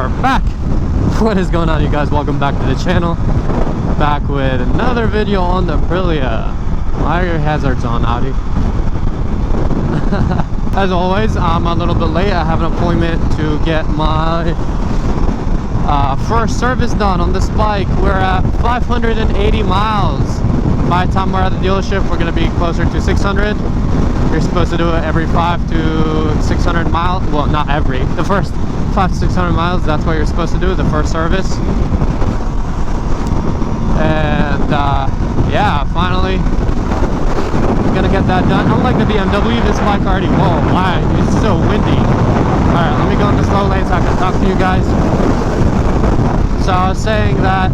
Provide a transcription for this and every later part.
are back. What is going on, you guys? Welcome back to the channel. Back with another video on the Aprilia. Why are your hazards on, Audi? As always, I'm a little bit late. I have an appointment to get my first service done on this bike. We're at 580 miles. By the time we're at the dealership, we're going to be closer to 600. You're supposed to do it every 5 to 600 miles. Well, not every. The first 5 to 600 miles, that's what you're supposed to do, the first service. And yeah, finally gonna get that done. Unlike the BMW, this bike already, whoa, why? It's so windy. Alright, let me go in the slow lane so I can talk to you guys. So I was saying that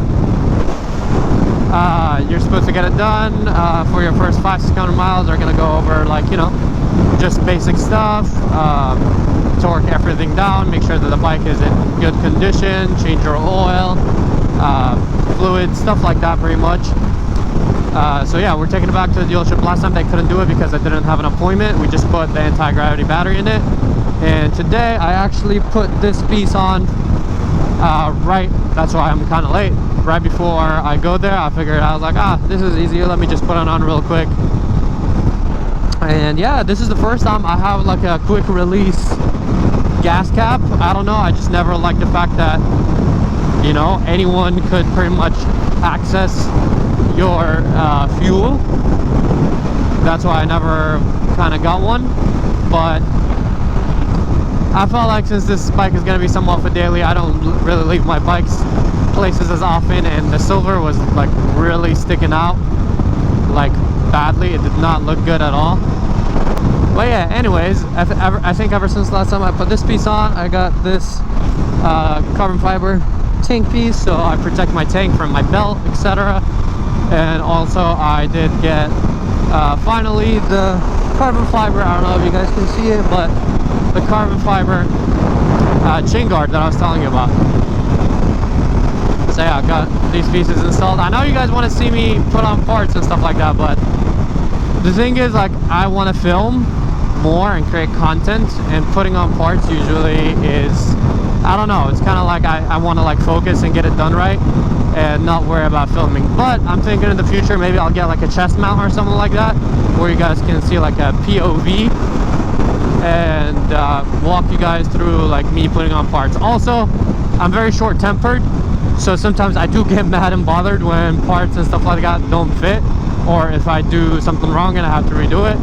you're supposed to get it done for your first 5 to 600 miles. They're gonna go over, like, you know, just basic stuff, torque everything down, make sure that the bike is in good condition, change your oil, fluid, stuff like that, pretty much. So yeah, we're taking it back to the dealership. Last time they couldn't do it because I didn't have an appointment. We just put the anti-gravity battery in it, and today I actually put this piece on right, that's why I'm kind of late. Right before I go there, I figured, I was like, this is easy, let me just put it on real quick. And yeah, this is the first time I have like a quick release gas cap. I don't know, I just never liked the fact that, you know, anyone could pretty much access your fuel. That's why I never kind of got one. But I felt like since this bike is going to be somewhat for daily, I don't really leave my bikes places as often, and the silver was like really sticking out like badly. It did not look good at all. But yeah, anyways, I think ever since last time I put this piece on, I got this carbon fiber tank piece, so I protect my tank from my belt, etc. And also I did get finally the carbon fiber, I don't know if you guys can see it, but the carbon fiber chain guard that I was telling you about. So yeah, I got these pieces installed. I know you guys want to see me put on parts and stuff like that, but the thing is, like, I want to film more and create content, and putting on parts usually is, I don't know, it's kind of like I want to like focus and get it done right and not worry about filming. But I'm thinking in the future maybe I'll get like a chest mount or something like that, where you guys can see like a POV and walk you guys through like me putting on parts. Also, I'm very short-tempered, so sometimes I do get mad and bothered when parts and stuff like that don't fit, or if I do something wrong and I have to redo it.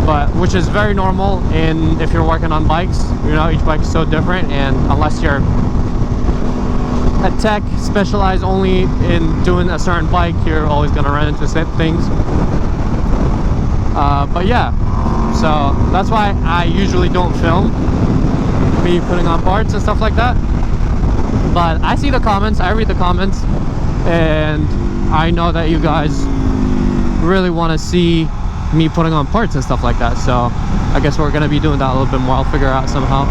But which is very normal in if you're working on bikes. You know, each bike is so different, and unless you're a tech specialized only in doing a certain bike, you're always going to run into things. But yeah, so that's why I usually don't film me putting on parts and stuff like that. But I see the comments, I read the comments, and I know that you guys really want to see me putting on parts and stuff like that. So I guess we're going to be doing that a little bit more. I'll figure out somehow.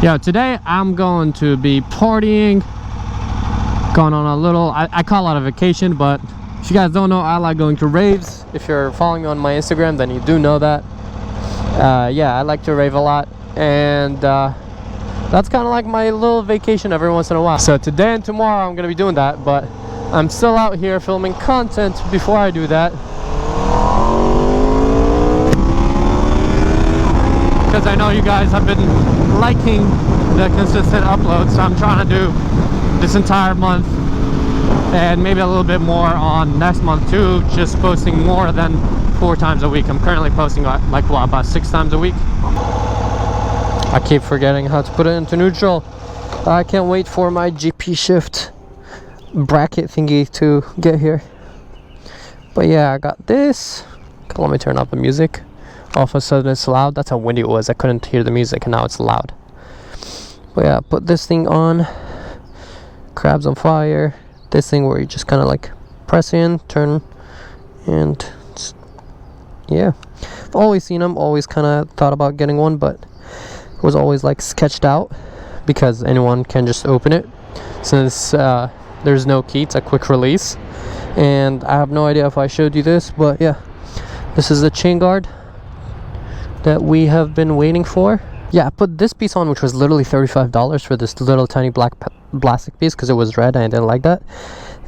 Yeah, today I'm going to be partying, going on a little, I call it a vacation, but if you guys don't know, I like going to raves. If you're following me on my Instagram, then you do know that. Yeah, I like to rave a lot, and that's kind of like my little vacation every once in a while. So today and tomorrow I'm going to be doing that, but I'm still out here filming content before I do that, because I know you guys have been liking the consistent uploads, so I'm trying to do this entire month and maybe a little bit more on next month too, just posting more than 4 times a week. I'm currently posting like what, about 6 times a week. I keep forgetting how to put it into neutral. I can't wait for my GP shift bracket thingy to get here. But yeah, I got this. Let me turn up the music. All of a sudden it's loud. That's how windy it was. I couldn't hear the music, and now it's loud. But yeah, put this thing on. Crabs on fire. This thing where you just kind of like press in, turn, and yeah. I've always seen them, always kind of thought about getting one, but it was always like sketched out because anyone can just open it. Since there's no key, it's a quick release. And I have no idea if I showed you this, but yeah, this is the chain guard that we have been waiting for. Yeah, I put this piece on, which was literally $35 for this little tiny black plastic piece because it was red and I didn't like that.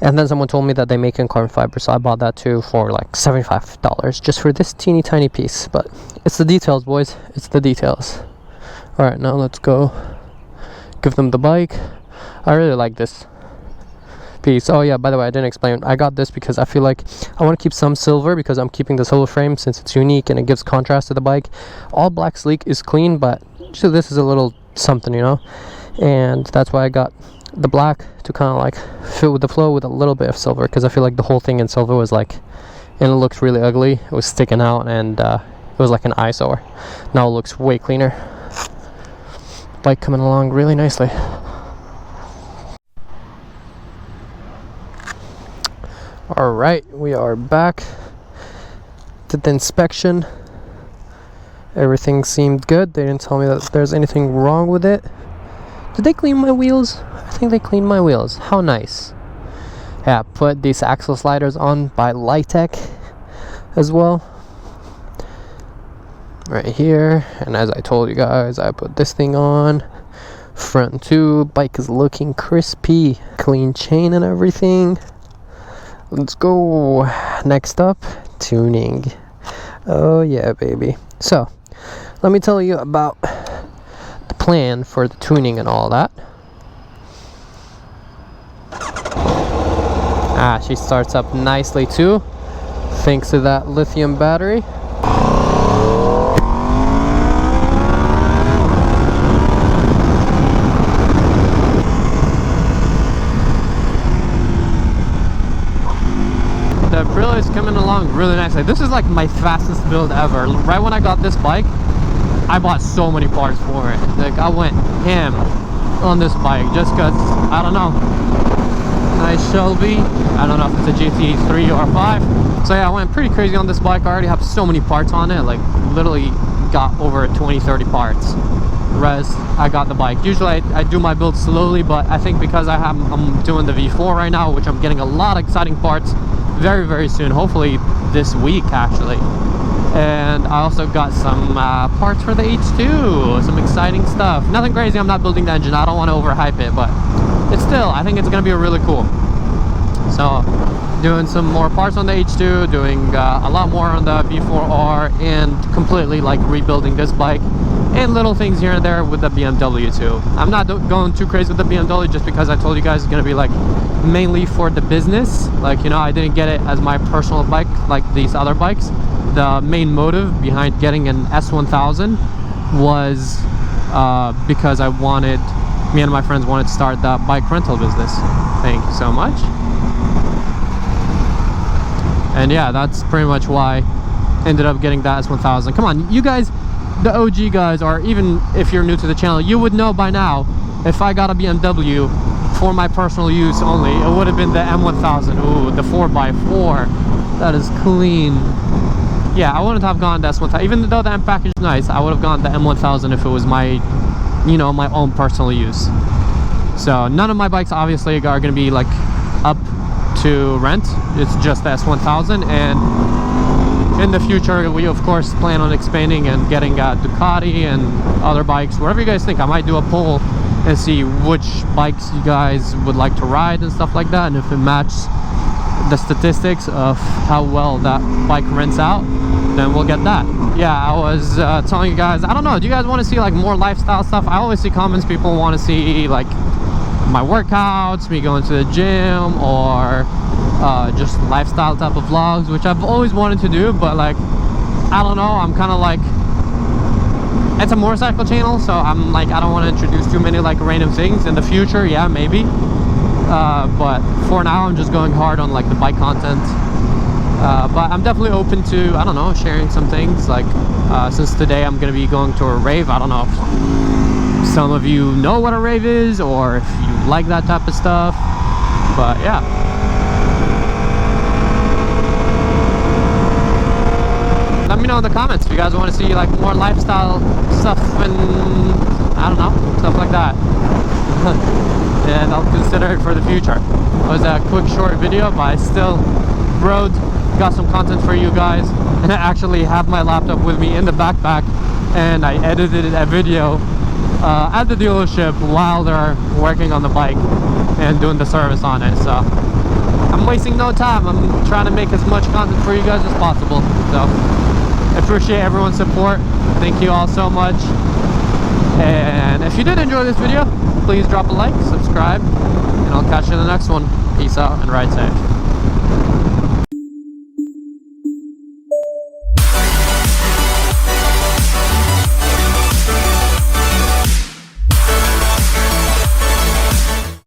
And then someone told me that they make in carbon fiber, so I bought that too for like $75 just for this teeny tiny piece. But it's the details, boys. It's the details. All right, now let's go give them the bike. I really like this piece. Oh yeah, by the way, I didn't explain. I got this because I feel like I want to keep some silver because I'm keeping the silver frame since it's unique and it gives contrast to the bike. All black sleek is clean, but so this is a little something, you know, and that's why I got the black to kind of like fit with the flow with a little bit of silver, because I feel like the whole thing in silver was like, and it looks really ugly. It was sticking out and it was like an eyesore. Now it looks way cleaner. Bike coming along really nicely. All right, we are back. Did the inspection. Everything seemed good. They didn't tell me that there's anything wrong with it. Did they clean my wheels? I think they cleaned my wheels. How nice. Yeah, put these axle sliders on by Litec as well. Right here. And as I told you guys, I put this thing on. Front tube. Bike is looking crispy. Clean chain and everything. Let's go. Next up, tuning. Oh yeah, baby. So, let me tell you about the plan for the tuning and all that. Ah, she starts up nicely too, thanks to that lithium battery. The Aprilia is coming along really nicely. This is like my fastest build ever. Right when I got this bike, I bought so many parts for it. Like, I went ham on this bike just because, I don't know. Nice Shelby. I don't know if it's a GT3 or 5. So yeah, I went pretty crazy on this bike. I already have so many parts on it. Like, literally got over 20-30 parts. Res, I got the bike. Usually I do my build slowly, but I think because I'm doing the V4 right now, which I'm getting a lot of exciting parts very, very soon. Hopefully this week, actually. And I also got some parts for the H2, some exciting stuff. Nothing crazy, I'm not building the engine, I don't want to overhype it, but it's still, I think it's going to be really cool. So, doing some more parts on the H2, doing a lot more on the V4R, and completely like rebuilding this bike, and little things here and there with the BMW too. I'm not going too crazy with the BMW just because I told you guys it's going to be like mainly for the business. Like, you know, I didn't get it as my personal bike like these other bikes. The main motive behind getting an S1000 was because I wanted, me and my friends wanted to start the bike rental business. Thank you so much. And yeah, that's pretty much why I ended up getting that S1000. Come on, you guys, the OG guys, or even if you're new to the channel, you would know by now, if I got a BMW for my personal use only, it would have been the M1000. Ooh, the 4x4. That is clean. Yeah, I wouldn't have gone the S1000. Even though the M package is nice, I would have gone the M1000 if it was my, you know, my own personal use. So none of my bikes obviously are going to be like up to rent. It's just the S1000, and in the future we of course plan on expanding and getting a Ducati and other bikes. Whatever you guys think, I might do a poll and see which bikes you guys would like to ride and stuff like that, and if it matches the statistics of how well that bike rents out, then we'll get that. Yeah, I was telling you guys, I don't know, do you guys want to see like more lifestyle stuff? I always see comments, people want to see like my workouts, me going to the gym, or just lifestyle type of vlogs, which I've always wanted to do, but like, I don't know, I'm kind of like, it's a motorcycle channel, so I'm like, I don't want to introduce too many like random things. In the future, yeah, maybe, but for now I'm just going hard on like the bike content. But I'm definitely open to, I don't know, sharing some things. Like since today I'm gonna be going to a rave. I don't know if some of you know what a rave is, or if you like that type of stuff, but yeah. Let me know in the comments if you guys want to see like more lifestyle stuff and I don't know, stuff like that. and I'll consider it for the future. It was a quick short video, but I still rode, got some content for you guys, and I actually have my laptop with me in the backpack, and I edited a video at the dealership while they're working on the bike and doing the service on it. So I'm wasting no time. I'm trying to make as much content for you guys as possible. So I appreciate everyone's support. Thank you all so much. And if you did enjoy this video, please drop a like, subscribe, and I'll catch you in the next one. Peace out and ride safe.